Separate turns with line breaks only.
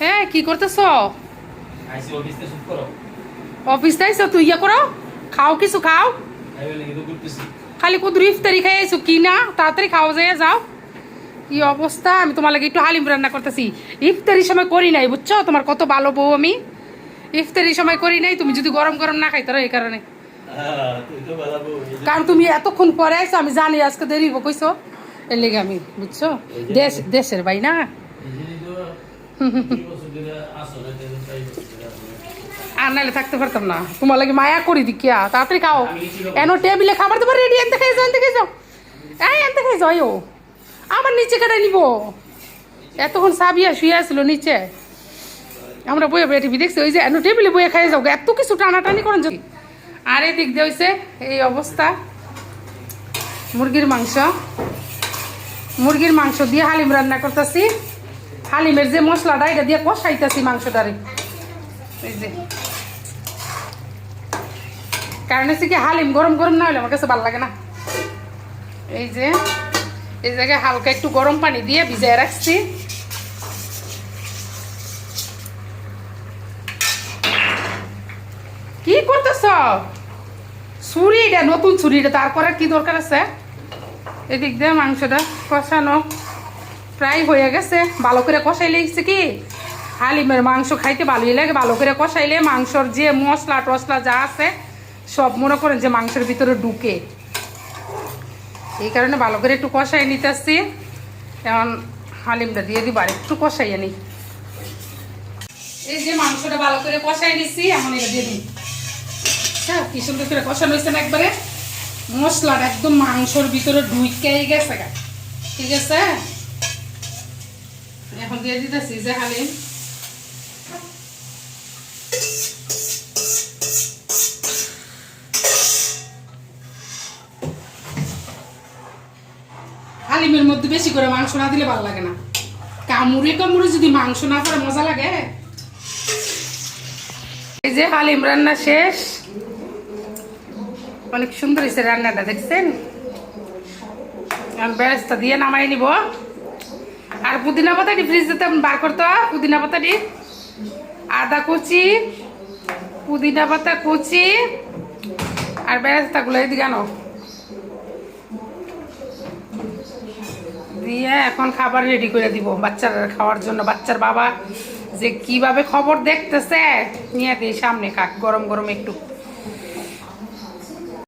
হ্যাঁ কি করতেছ?
আইসি অফিসে শুট করো।
অফিস তাইছো তুই ইয়া করো, খাও কিছু খাও।
আই বলে কিন্তু করতেছি।
খালি কুদুর ইফতারি খাই আইছো কি না, তাড়াতাড়ি খাও যায় যাও। কি অবস্থা, আমি তোমার লাগে একটু হালিম রান্না করতেছি। ইফতারির সময় করি নাই বুঝছো, তোমার কত ভালো বউ আমি। ইফতারির সময় করি নাই, তুমি যদি গরম গরম না খাইতে এই কারণে।
তুই তো বাজাবো।
কারণ তুমি এতক্ষণ পরে আইছো, আমি জানি আজকে দেরি হবো কইছো, এর লেগে আমি বুঝছো। দেশের ভাই না। আর নাহলে থাকতে পারতাম না, তোমার লাগে মায়া করি দিকিয়া। তাড়াতাড়ি খাও, এনো টেবিলে খাবার দেবো রেডি। এনতে খাই যাও, এনতে খাই যাও, এই এনতে খাই যাও। আমার নিচে কেটে নিব। এতক্ষণ সাবিয়া শুয়ে আসলো নিচে, আমরা বইয়ে বইয়ে টিভি দেখছি। ওই যে এনো টেবিলে বইয়ে খাই যাও, এত কিছু টানাটানি করেন যদি। আর এদিক দিয়ে হয়েছে এই অবস্থা। মুরগির মাংস দিয়ে হালিম রান্না করতেছি। হালিমের যে মশলাটা এটা দিয়ে কষাইতেছি মাংসটারে। এই যে কারণ হচ্ছে কি, হালিম গরম গরম না হলে আমার কাছে ভালো লাগে না। এই যে এই জায়গায় হালকা একটু গরম পানি দিয়ে ভিজিয়ে রাখছি। কি করতেছ? ছুরিটা নতুন ছুরিটা, তারপরে কি দরকার আছে? এদিক দিয়ে মাংসটা কষানো প্রায় হয়ে গেছে। ভালো করে কষাইলে গেছে কি, হালিমের মাংস খাইতে ভালোই লাগে। ভালো করে কষাইলে মাংসর যে মশলা টসলা যা আছে সব মনে করেন যে মাংসের ভিতরে ঢুকে। এই কারণে ভালো করে একটু কষাই নিতেছি। এখন হালিমটা দিয়ে দিব, আর একটু কষাইয়ে নিই। এই যে মাংসটা ভালো করে কষাই নিচ্ছি, এখন এটা দিয়ে দিই। হ্যাঁ, কি সুন্দর করে কষানো হয়েছে না একবারে। মশলাটা একদম মাংসর ভিতরে ঢুকে গেছে। ঠিক আছে, এখন দিয়ে দিতেছি যে হালিম। হালিমের মধ্যে বেশি করে মাংস না দিলে ভালো লাগে না। কামড়ে কামড়ে যদি মাংস না পড়ে মজা লাগে। এই যে হালিম রান্না শেষ। অনেক সুন্দর হয়েছে রান্নাটা, দেখছেন? বেরেস্তা দিয়ে নামাই নিব। আর পুদিনা পাতাটি ফ্রিজ দিতে বার করতে, পুদিনা পাতাটি আদা কুচি, পুদিনা পাতা কুচি আর বেরেস্তাগুলো এদিকে আনো দিয়ে এখন খাবার রেডি করে দিব বাচ্চার খাওয়ার জন্য। বাচ্চার বাবা যে কিভাবে খবর দেখতেছে, নিয়ে দিই সামনে খাক গরম গরম একটু।